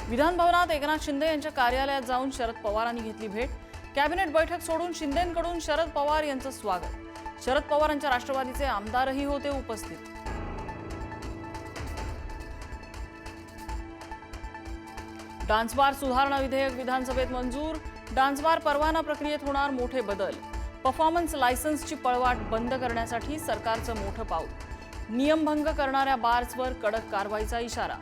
विधान भवनात एकनाथ शिंदे यांच्या कार्यालयात जाऊन शरद पवारांनी घेतली भेट। कॅबिनेट बैठक सोडून शिंदेंकडून शरद पवार यांचं स्वागत। शरद पवारांच्या राष्ट्रवादीचे आमदारही होते उपस्थित। डान्स बार सुधारणा विधेयक विधानसभेत मंजूर। डान्स बार परवाना प्रक्रियेत होणार मोठे बदल। परफॉर्मन्स लायसन्सची पळवाट बंद करण्यासाठी सरकारचं मोठं पाऊल। नियमभंग करणाऱ्या बार्सवर कडक कारवाईचा इशारा।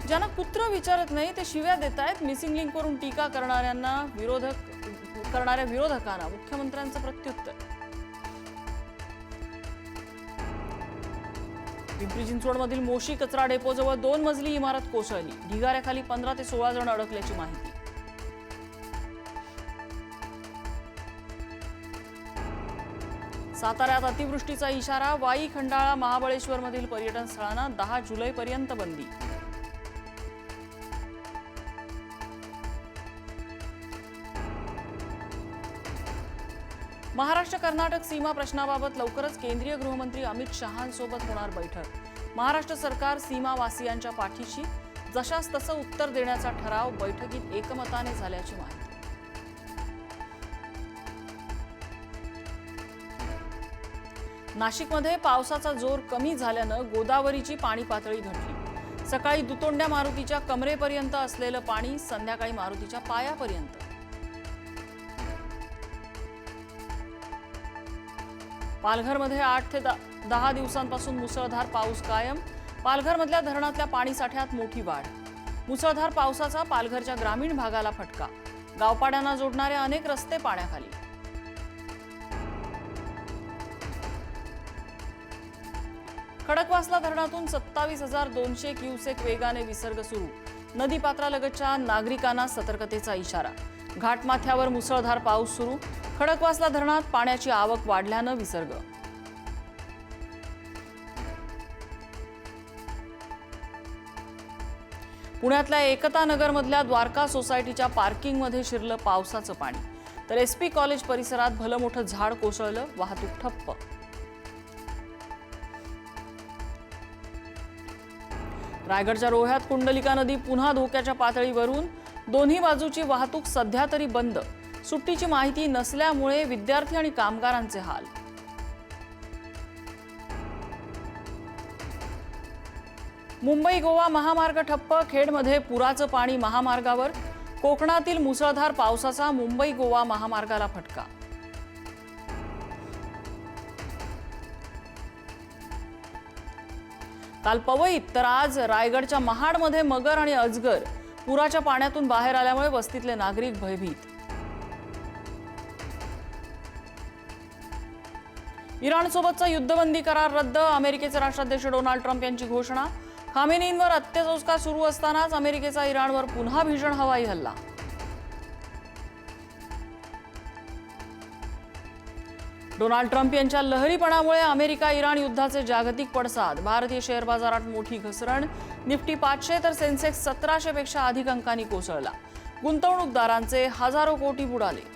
ज्यांना कुत्र विचारत नाही ते शिव्या देत आहेत। मिसिंग लिंकवरून टीका करणाऱ्या विरोधकांना मुख्यमंत्र्यांचं प्रत्युत्तर। पिंपरी चिंचवडमधील मोशी कचरा डेपोजवळ 2 मजली इमारत कोसळली। ढिगाऱ्याखाली 15 ते 16 जण अडकल्याची माहिती। साताऱ्यात अतिवृष्टीचा इशारा। वाई, खंडाळा, महाबळेश्वरमधील पर्यटन स्थळांना 10 जुलैपर्यंत बंदी। महाराष्ट्र कर्नाटक सीमा प्रश्नाबाबत लवकरच केंद्रीय गृहमंत्री अमित शहांसोबत होणार बैठक। महाराष्ट्र सरकार सीमावासियांच्या पाठीशी, जशास तसं उत्तर देण्याचा ठराव बैठकीत एकमताने झाल्याची माहिती। नाशिकमध्ये पावसाचा जोर कमी झाल्यानं गोदावरीची पाणी पातळी घटली। सकाळी दुतोंड्या मारुतीच्या कमरेपर्यंत असलेलं पाणी संध्याकाळी मारुतीच्या पायापर्यंत। पालघरमध्ये 8 ते 10 दिवसांपासून मुसळधार पाऊस कायम। पालघरमधल्या धरणातल्या पाणीसाठ्यात मोठी वाढ। मुसळधार पावसाचा पालघरच्या ग्रामीण भागाला फटका। गावपाड्यांना जोडणारे अनेक रस्ते पाण्याखाली। खडकवासला धरणातून 27,200 क्युसेक वेगाने विसर्ग सुरू। नदीपात्रालगतच्या नागरिकांना सतर्कतेचा इशारा। घाटमाथ्यावर मुसळधार पाऊस सुरू। खडकवासला धरणात पाण्याची आवक वाढल्यानं विसर्ग। पुण्यातल्या एकता नगरमधल्या द्वारका सोसायटीच्या पार्किंगमध्ये शिरलं पावसाचं पाणी। तर एसपी कॉलेज परिसरात भलं मोठं झाड कोसळलं, वाहतूक ठप्प। रायगडच्या रोह्यात कुंडलिका नदी पुन्हा धोक्याच्या पातळीवरून। दोन्ही बाजूची वाहतूक सध्या तरी बंद। सुट्टीची माहिती नसल्यामुळे विद्यार्थी आणि कामगारांचे हाल। मुंबई गोवा महामार्ग ठप्प। खेडमध्ये पुराचं पाणी महामार्गावर। कोकणातील मुसळधार पावसाचा मुंबई गोवा महामार्गाला फटका। काल पवईत तर आज रायगडच्या महाडमध्ये मगर आणि अजगर पुराच्या पाण्यातून बाहेर आल्यामुळे वस्तीतले नागरिक भयभीत। इराणसोबतचा युद्धबंदी करार रद्द। अमेरिकेचे राष्ट्राध्यक्ष डोनाल्ड ट्रम्प यांची घोषणा। खामेनींवर अत्यसंस्कार सुरू असतानाच अमेरिकेचा इराणवर पुन्हा भीषण हवाई हल्ला। डोनाल्ड ट्रम्प यांच्या लहरीपणामुळे अमेरिका इराण युद्धाचे जागतिक पडसाद। भारतीय शेअर बाजारात मोठी घसरण। निफ्टी 500 तर सेन्सेक्स 1700 पेक्षा अधिक अंकांनी कोसळला। गुंतवणूकदारांचे हजारो कोटी बुडाले।